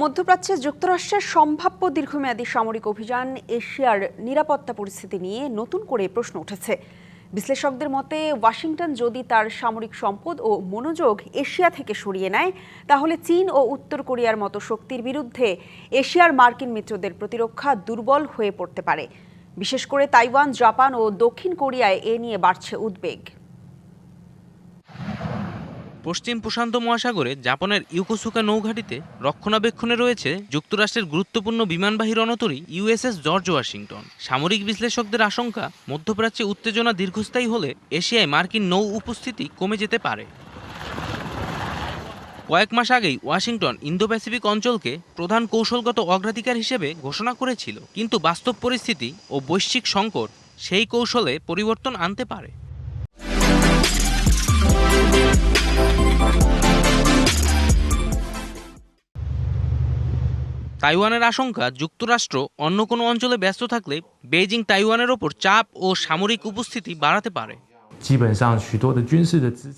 মধ্যপ্রাচ্যে যুক্তরাষ্ট্রের সম্ভাব্য দীর্ঘমেয়াদী সামরিক অভিযান এশিয়ার নিরাপত্তা পরিস্থিতি নিয়ে নতুন করে প্রশ্ন উঠেছে। বিশ্লেষকদের মতে ওয়াশিংটন যদি তার সামরিক সম্পদ ও মনোযোগ এশিয়া থেকে সরিয়ে নেয়, তাহলে চীন ও উত্তর কোরিয়ার মতো শক্তির বিরুদ্ধে এশিয়ার মার্কিন মিত্রদের প্রতিরক্ষা দুর্বল হয়ে পড়তে পারে। বিশেষ করে তাইওয়ান, জাপান ও দক্ষিণ কোরিয়ায় এ নিয়ে বাড়ছে উদ্বেগ। পশ্চিম প্রশান্ত মহাসাগরে জাপানের ইয়োকোসুকা নৌঘাঁটিতে রক্ষণাবেক্ষণে রয়েছে যুক্তরাষ্ট্রের গুরুত্বপূর্ণ বিমানবাহী রণতরী ইউএসএস জর্জ ওয়াশিংটন। সামরিক বিশ্লেষকদের আশঙ্কা, মধ্যপ্রাচ্যে উত্তেজনা দীর্ঘস্থায়ী হলে এশিয়ায় মার্কিন নৌ উপস্থিতি কমে যেতে পারে। কয়েক মাস আগেই ওয়াশিংটন ইন্দো প্যাসিফিক অঞ্চলকে প্রধান কৌশলগত অগ্রাধিকার হিসেবে ঘোষণা করেছিল, কিন্তু বাস্তব পরিস্থিতি ও বৈশ্বিক সংকট সেই কৌশলে পরিবর্তন আনতে পারে। তাইওয়ানের আশঙ্কা, যুক্তরাষ্ট্র অন্য কোনো অঞ্চলে ব্যস্ত থাকলে বেইজিং তাইওয়ানের ওপর চাপ ও সামরিক উপস্থিতি বাড়াতে পারে।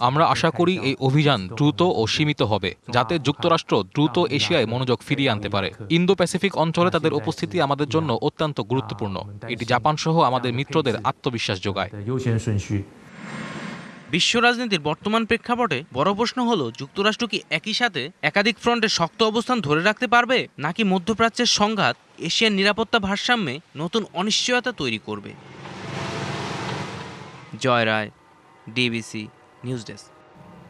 আমরা আশা করি এই অভিযান দ্রুত ও সীমিত হবে, যাতে যুক্তরাষ্ট্র দ্রুত এশিয়ায় মনোযোগ ফিরিয়ে আনতে পারে। ইন্দো প্যাসিফিক অঞ্চলে তাদের উপস্থিতি আমাদের জন্য অত্যন্ত গুরুত্বপূর্ণ। এটি জাপান সহ আমাদের মিত্রদের আত্মবিশ্বাস যোগায়। বিশ্ব রাজনীতির বর্তমান প্রেক্ষাপটে বড় প্রশ্ন হলো, যুক্তরাষ্ট্র কি একই সাথে একাধিক ফ্রন্টে শক্ত অবস্থান ধরে রাখতে পারবে, নাকি মধ্যপ্রাচ্যের সংঘাত এশিয়ার নিরাপত্তা ভারসাম্যে নতুন অনিশ্চয়তা তৈরি করবে। জয় রায়, ডিবিসি নিউজ ডেস্ক।